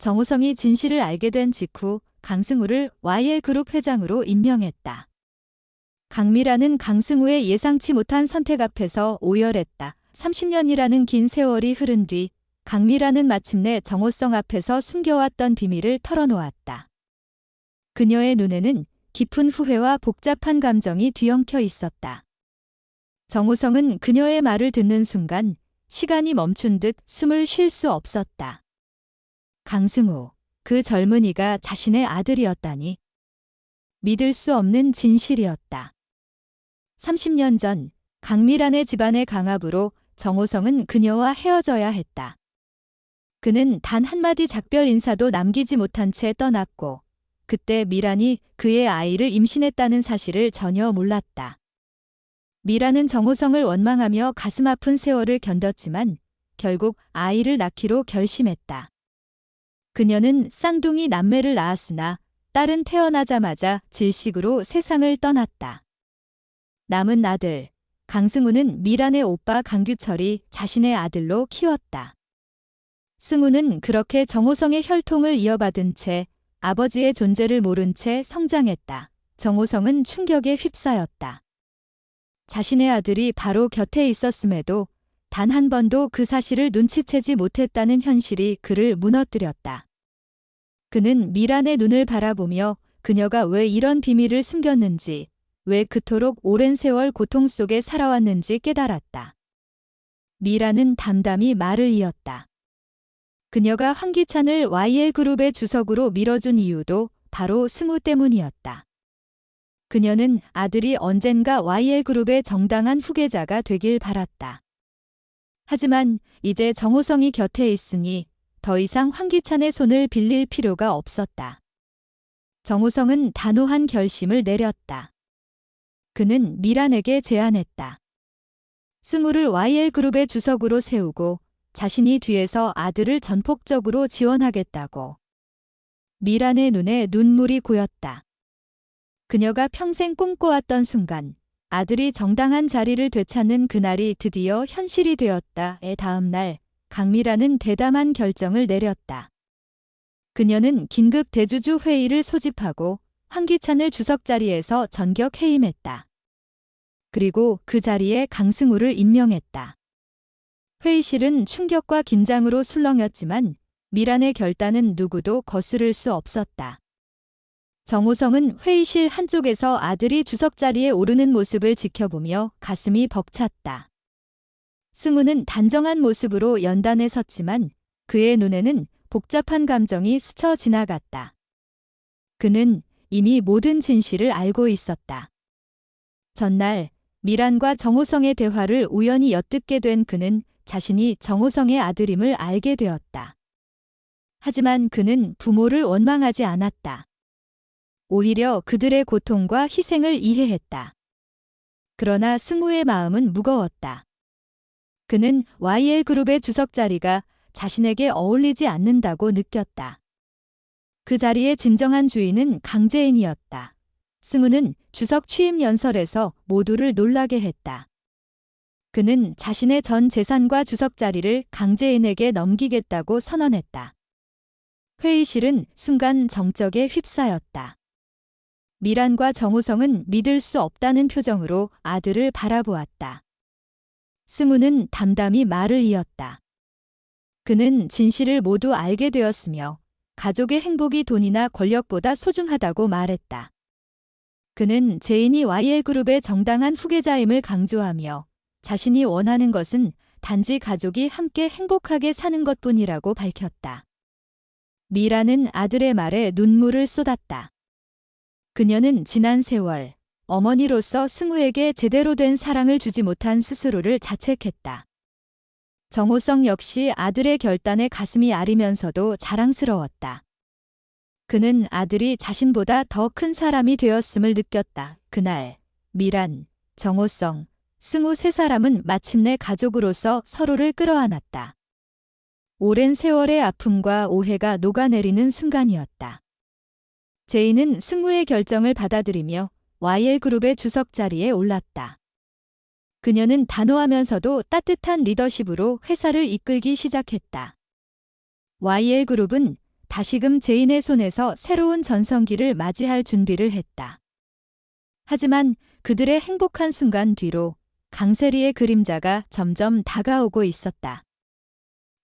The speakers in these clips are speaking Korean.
정우성이 진실을 알게 된 직후 강승우를 YL그룹 회장으로 임명했다. 강미라는 강승우의 예상치 못한 선택 앞에서 오열했다. 30년이라는 긴 세월이 흐른 뒤 강미라는 마침내 정우성 앞에서 숨겨왔던 비밀을 털어놓았다. 그녀의 눈에는 깊은 후회와 복잡한 감정이 뒤엉켜 있었다. 정우성은 그녀의 말을 듣는 순간 시간이 멈춘 듯 숨을 쉴 수 없었다. 강승우, 그 젊은이가 자신의 아들이었다니. 믿을 수 없는 진실이었다. 30년 전 강미란의 집안의 강압으로 정우성은 그녀와 헤어져야 했다. 그는 단 한마디 작별 인사도 남기지 못한 채 떠났고 그때 미란이 그의 아이를 임신했다는 사실을 전혀 몰랐다. 미란은 정우성을 원망하며 가슴 아픈 세월을 견뎠지만 결국 아이를 낳기로 결심했다. 그녀는 쌍둥이 남매를 낳았으나 딸은 태어나자마자 질식으로 세상을 떠났다. 남은 아들, 강승우는 미란의 오빠 강규철이 자신의 아들로 키웠다. 승우는 그렇게 정우성의 혈통을 이어받은 채 아버지의 존재를 모른 채 성장했다. 정우성은 충격에 휩싸였다. 자신의 아들이 바로 곁에 있었음에도 단 한 번도 그 사실을 눈치채지 못했다는 현실이 그를 무너뜨렸다. 그는 미란의 눈을 바라보며 그녀가 왜 이런 비밀을 숨겼는지, 왜 그토록 오랜 세월 고통 속에 살아왔는지 깨달았다. 미란은 담담히 말을 이었다. 그녀가 황기찬을 YL그룹의 주석으로 밀어준 이유도 바로 승우 때문이었다. 그녀는 아들이 언젠가 YL그룹의 정당한 후계자가 되길 바랐다. 하지만 이제 정우성이 곁에 있으니 더 이상 황기찬의 손을 빌릴 필요가 없었다. 정우성은 단호한 결심을 내렸다. 그는 미란에게 제안했다. 승우를 YL그룹의 주석으로 세우고 자신이 뒤에서 아들을 전폭적으로 지원하겠다고. 미란의 눈에 눈물이 고였다. 그녀가 평생 꿈꿔왔던 순간 아들이 정당한 자리를 되찾는 그날이 드디어 현실이 되었다의 다음 날 강미라는 대담한 결정을 내렸다. 그녀는 긴급 대주주 회의를 소집하고 황기찬을 주석 자리에서 전격 해임했다. 그리고 그 자리에 강승우를 임명했다. 회의실은 충격과 긴장으로 술렁였지만 미란의 결단은 누구도 거스를 수 없었다. 정우성은 회의실 한쪽에서 아들이 주석 자리에 오르는 모습을 지켜보며 가슴이 벅찼다. 승우는 단정한 모습으로 연단에 섰지만 그의 눈에는 복잡한 감정이 스쳐 지나갔다. 그는 이미 모든 진실을 알고 있었다. 전날 미란과 정우성의 대화를 우연히 엿듣게 된 그는 자신이 정우성의 아들임을 알게 되었다. 하지만 그는 부모를 원망하지 않았다. 오히려 그들의 고통과 희생을 이해했다. 그러나 승우의 마음은 무거웠다. 그는 YL그룹의 주석 자리가 자신에게 어울리지 않는다고 느꼈다. 그 자리의 진정한 주인은 강재인이었다. 승우는 주석 취임 연설에서 모두를 놀라게 했다. 그는 자신의 전 재산과 주석 자리를 강재인에게 넘기겠다고 선언했다. 회의실은 순간 정적에 휩싸였다. 미란과 정우성은 믿을 수 없다는 표정으로 아들을 바라보았다. 승우는 담담히 말을 이었다. 그는 진실을 모두 알게 되었으며 가족의 행복이 돈이나 권력보다 소중하다고 말했다. 그는 재인이 YL그룹의 정당한 후계자임을 강조하며 자신이 원하는 것은 단지 가족이 함께 행복하게 사는 것뿐이라고 밝혔다. 미라는 아들의 말에 눈물을 쏟았다. 그녀는 지난 세월, 어머니로서 승우에게 제대로 된 사랑을 주지 못한 스스로를 자책했다. 정우성 역시 아들의 결단에 가슴이 아리면서도 자랑스러웠다. 그는 아들이 자신보다 더 큰 사람이 되었음을 느꼈다. 그날 미란, 정우성, 승우 세 사람은 마침내 가족으로서 서로를 끌어안았다. 오랜 세월의 아픔과 오해가 녹아내리는 순간이었다. 제인은 승우의 결정을 받아들이며 YL그룹의 주석 자리에 올랐다. 그녀는 단호하면서도 따뜻한 리더십으로 회사를 이끌기 시작했다. YL그룹은 다시금 제인의 손에서 새로운 전성기를 맞이할 준비를 했다. 하지만 그들의 행복한 순간 뒤로 강세리의 그림자가 점점 다가오고 있었다.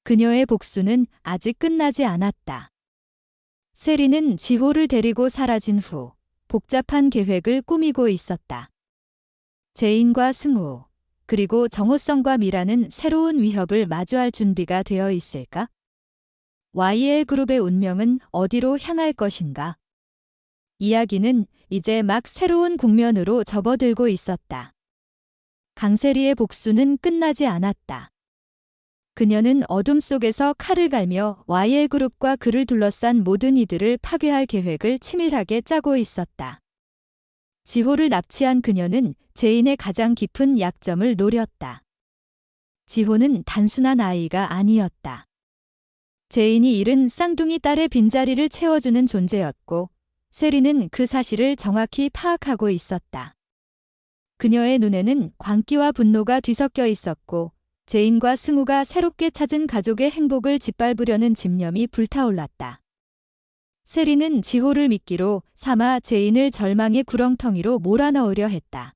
그녀의 복수는 아직 끝나지 않았다. 세리는 지호를 데리고 사라진 후 복잡한 계획을 꾸미고 있었다. 제인과 승우, 그리고 정호성과 미라는 새로운 위협을 마주할 준비가 되어 있을까? YL 그룹의 운명은 어디로 향할 것인가? 이야기는 이제 막 새로운 국면으로 접어들고 있었다. 강세리의 복수는 끝나지 않았다. 그녀는 어둠 속에서 칼을 갈며 YL 그룹과 그를 둘러싼 모든 이들을 파괴할 계획을 치밀하게 짜고 있었다. 지호를 납치한 그녀는 제인의 가장 깊은 약점을 노렸다. 지호는 단순한 아이가 아니었다. 제인이 잃은 쌍둥이 딸의 빈자리를 채워주는 존재였고, 세리는 그 사실을 정확히 파악하고 있었다. 그녀의 눈에는 광기와 분노가 뒤섞여 있었고, 제인과 승우가 새롭게 찾은 가족의 행복을 짓밟으려는 집념이 불타올랐다. 세리는 지호를 미끼로 삼아 제인을 절망의 구렁텅이로 몰아넣으려 했다.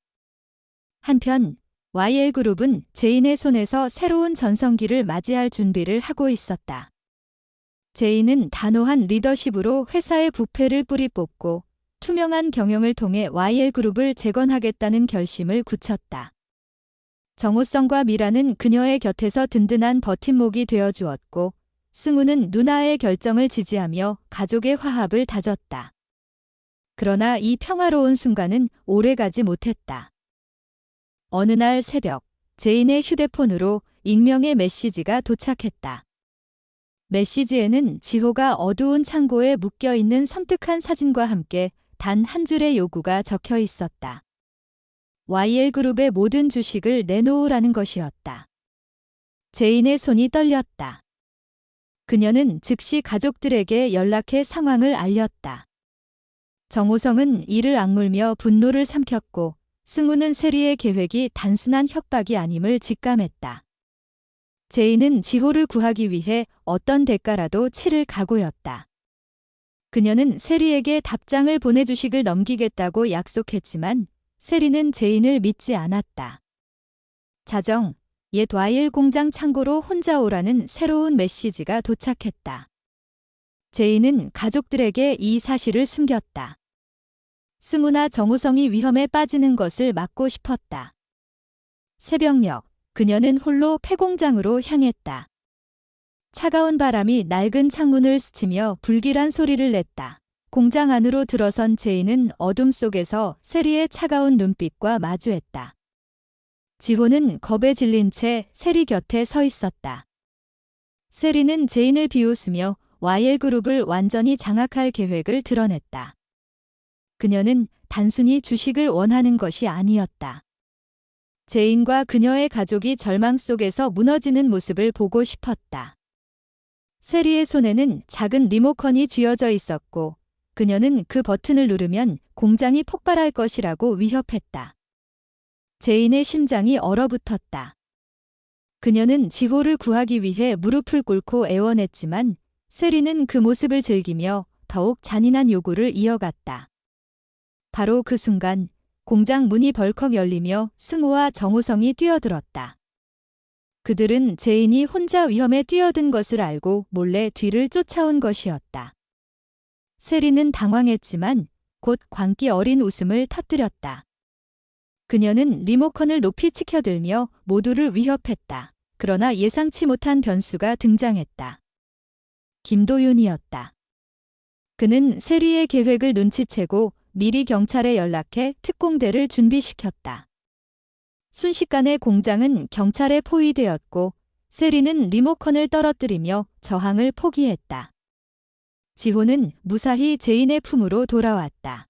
한편 YL그룹은 제인의 손에서 새로운 전성기를 맞이할 준비를 하고 있었다. 제인은 단호한 리더십으로 회사의 부패를 뿌리 뽑고 투명한 경영을 통해 YL그룹을 재건하겠다는 결심을 굳혔다. 정호성과 미라는 그녀의 곁에서 든든한 버팀목이 되어주었고, 승우는 누나의 결정을 지지하며 가족의 화합을 다졌다. 그러나 이 평화로운 순간은 오래가지 못했다. 어느 날 새벽, 제인의 휴대폰으로 익명의 메시지가 도착했다. 메시지에는 지호가 어두운 창고에 묶여있는 섬뜩한 사진과 함께 단 한 줄의 요구가 적혀 있었다. YL그룹의 모든 주식을 내놓으라는 것이었다. 제인의 손이 떨렸다. 그녀는 즉시 가족들에게 연락해 상황을 알렸다. 정호성은 이를 악물며 분노를 삼켰고, 승우는 세리의 계획이 단순한 협박이 아님을 직감했다. 제인은 지호를 구하기 위해 어떤 대가라도 치를 각오였다. 그녀는 세리에게 답장을 보내 주식을 넘기겠다고 약속했지만 세리는 제인을 믿지 않았다. 자정, 옛 YL 공장 창고로 혼자 오라는 새로운 메시지가 도착했다. 제인은 가족들에게 이 사실을 숨겼다. 승우나 정우성이 위험에 빠지는 것을 막고 싶었다. 새벽녘, 그녀는 홀로 폐공장으로 향했다. 차가운 바람이 낡은 창문을 스치며 불길한 소리를 냈다. 공장 안으로 들어선 제인은 어둠 속에서 세리의 차가운 눈빛과 마주했다. 지호는 겁에 질린 채 세리 곁에 서 있었다. 세리는 제인을 비웃으며 YL그룹을 완전히 장악할 계획을 드러냈다. 그녀는 단순히 주식을 원하는 것이 아니었다. 제인과 그녀의 가족이 절망 속에서 무너지는 모습을 보고 싶었다. 세리의 손에는 작은 리모컨이 쥐어져 있었고, 그녀는 그 버튼을 누르면 공장이 폭발할 것이라고 위협했다. 제인의 심장이 얼어붙었다. 그녀는 지호를 구하기 위해 무릎을 꿇고 애원했지만 세리는 그 모습을 즐기며 더욱 잔인한 요구를 이어갔다. 바로 그 순간 공장 문이 벌컥 열리며 승우와 정우성이 뛰어들었다. 그들은 제인이 혼자 위험에 뛰어든 것을 알고 몰래 뒤를 쫓아온 것이었다. 세리는 당황했지만 곧 광기 어린 웃음을 터뜨렸다. 그녀는 리모컨을 높이 치켜들며 모두를 위협했다. 그러나 예상치 못한 변수가 등장했다. 김도윤이었다. 그는 세리의 계획을 눈치채고 미리 경찰에 연락해 특공대를 준비시켰다. 순식간에 공장은 경찰에 포위되었고 세리는 리모컨을 떨어뜨리며 저항을 포기했다. 지호는 무사히 제인의 품으로 돌아왔다.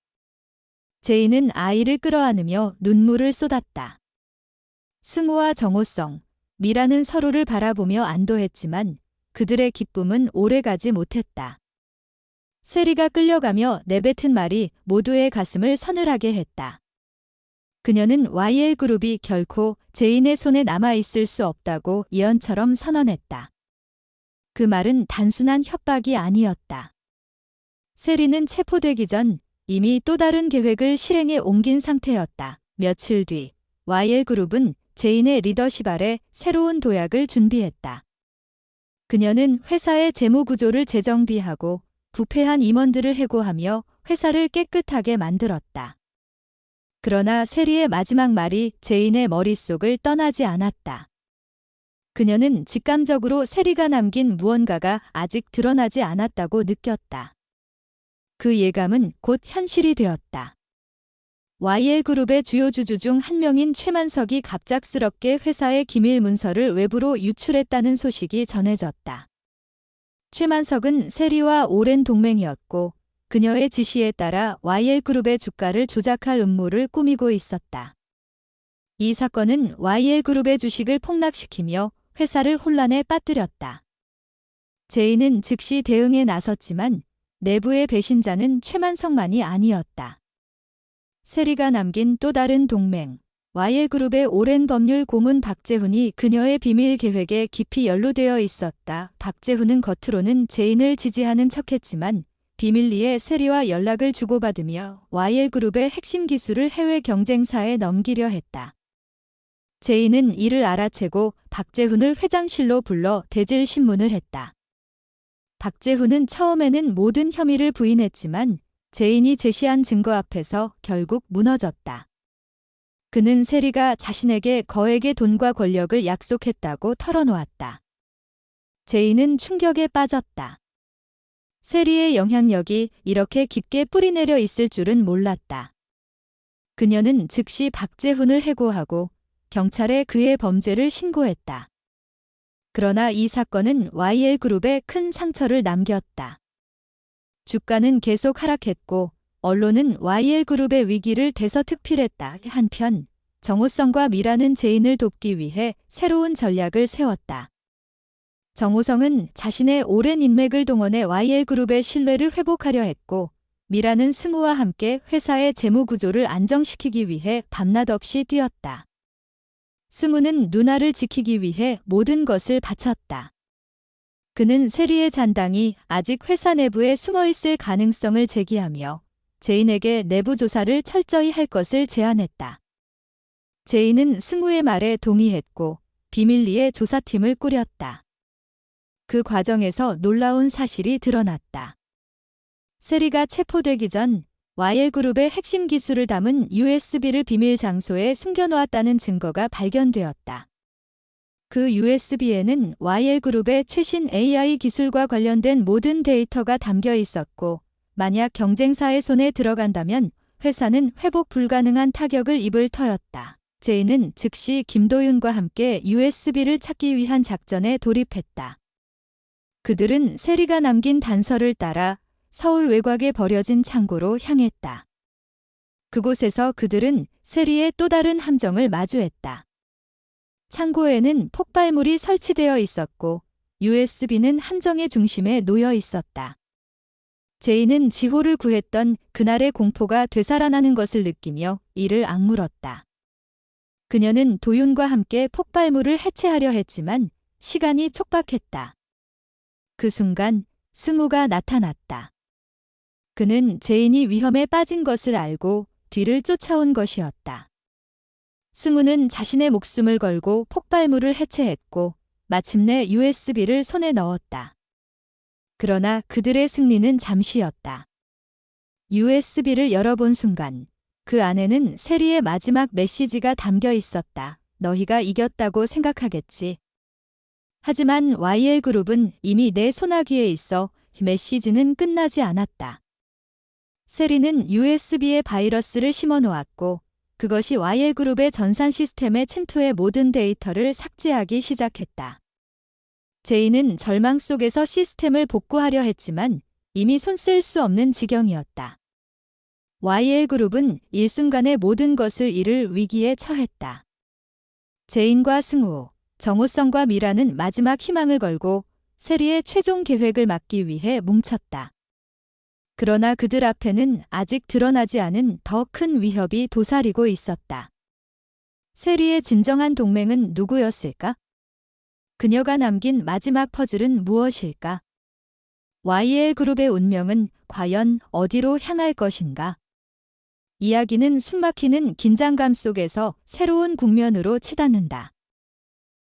제인은 아이를 끌어안으며 눈물을 쏟았다. 승우와 정호성, 미라는 서로를 바라보며 안도했지만 그들의 기쁨은 오래가지 못했다. 세리가 끌려가며 내뱉은 말이 모두의 가슴을 서늘하게 했다. 그녀는 YL그룹이 결코 제인의 손에 남아있을 수 없다고 예언처럼 선언했다. 그 말은 단순한 협박이 아니었다. 세리는 체포되기 전 이미 또 다른 계획을 실행에 옮긴 상태였다. 며칠 뒤 YL그룹은 제인의 리더십 아래 새로운 도약을 준비했다. 그녀는 회사의 재무 구조를 재정비하고 부패한 임원들을 해고하며 회사를 깨끗하게 만들었다. 그러나 세리의 마지막 말이 제인의 머릿속을 떠나지 않았다. 그녀는 직감적으로 세리가 남긴 무언가가 아직 드러나지 않았다고 느꼈다. 그 예감은 곧 현실이 되었다. YL그룹의 주요 주주 중 한 명인 최만석이 갑작스럽게 회사의 기밀 문서를 외부로 유출했다는 소식이 전해졌다. 최만석은 세리와 오랜 동맹이었고 그녀의 지시에 따라 YL그룹의 주가를 조작할 음모를 꾸미고 있었다. 이 사건은 YL그룹의 주식을 폭락시키며 회사를 혼란에 빠뜨렸다. 제인은 즉시 대응에 나섰지만 내부의 배신자는 최만석만이 아니었다. 세리가 남긴 또 다른 동맹, YL그룹의 오랜 법률 고문 박재훈이 그녀의 비밀 계획에 깊이 연루되어 있었다. 박재훈은 겉으로는 제인을 지지하는 척했지만 비밀리에 세리와 연락을 주고받으며 YL그룹의 핵심 기술을 해외 경쟁사에 넘기려 했다. 제인은 이를 알아채고 박재훈을 회장실로 불러 대질 신문을 했다. 박재훈은 처음에는 모든 혐의를 부인했지만 제인이 제시한 증거 앞에서 결국 무너졌다. 그는 세리가 자신에게 거액의 돈과 권력을 약속했다고 털어놓았다. 제인은 충격에 빠졌다. 세리의 영향력이 이렇게 깊게 뿌리내려 있을 줄은 몰랐다. 그녀는 즉시 박재훈을 해고하고 경찰에 그의 범죄를 신고했다. 그러나 이 사건은 YL그룹에 큰 상처를 남겼다. 주가는 계속 하락했고 언론은 YL그룹의 위기를 대서특필했다. 한편 정호성과 미라는 제인을 돕기 위해 새로운 전략을 세웠다. 정호성은 자신의 오랜 인맥을 동원해 YL그룹의 신뢰를 회복하려 했고 미라는 승우와 함께 회사의 재무 구조를 안정시키기 위해 밤낮 없이 뛰었다. 승우는 누나를 지키기 위해 모든 것을 바쳤다. 그는 세리의 잔당이 아직 회사 내부에 숨어있을 가능성을 제기하며 제인에게 내부 조사를 철저히 할 것을 제안했다. 제인은 승우의 말에 동의했고 비밀리에 조사팀을 꾸렸다. 그 과정에서 놀라운 사실이 드러났다. 세리가 체포되기 전 YL그룹의 핵심 기술을 담은 USB를 비밀 장소에 숨겨놓았다는 증거가 발견되었다. 그 USB에는 YL그룹의 최신 AI 기술과 관련된 모든 데이터가 담겨 있었고 만약 경쟁사의 손에 들어간다면 회사는 회복 불가능한 타격을 입을 터였다. 제인은 즉시 김도윤과 함께 USB를 찾기 위한 작전에 돌입했다. 그들은 세리가 남긴 단서를 따라 서울 외곽에 버려진 창고로 향했다. 그곳에서 그들은 세리의 또 다른 함정을 마주했다. 창고에는 폭발물이 설치되어 있었고 USB는 함정의 중심에 놓여 있었다. 제인은 지호를 구했던 그날의 공포가 되살아나는 것을 느끼며 이를 악물었다. 그녀는 도윤과 함께 폭발물을 해체하려 했지만 시간이 촉박했다. 그 순간 승우가 나타났다. 그는 제인이 위험에 빠진 것을 알고 뒤를 쫓아온 것이었다. 승우는 자신의 목숨을 걸고 폭발물을 해체했고 마침내 USB를 손에 넣었다. 그러나 그들의 승리는 잠시였다. USB를 열어본 순간 그 안에는 세리의 마지막 메시지가 담겨 있었다. 너희가 이겼다고 생각하겠지. 하지만 YL그룹은 이미 내 손아귀에 있어 메시지는 끝나지 않았다. 세리는 USB에 바이러스를 심어놓았고 그것이 YL그룹의 전산 시스템에 침투해 모든 데이터를 삭제하기 시작했다. 제인은 절망 속에서 시스템을 복구하려 했지만 이미 손쓸 수 없는 지경이었다. YL그룹은 일순간에 모든 것을 잃을 위기에 처했다. 제인과 승우, 정호성과 미라는 마지막 희망을 걸고 세리의 최종 계획을 막기 위해 뭉쳤다. 그러나 그들 앞에는 아직 드러나지 않은 더 큰 위협이 도사리고 있었다. 세리의 진정한 동맹은 누구였을까? 그녀가 남긴 마지막 퍼즐은 무엇일까? Y의 그룹의 운명은 과연 어디로 향할 것인가? 이야기는 숨막히는 긴장감 속에서 새로운 국면으로 치닫는다.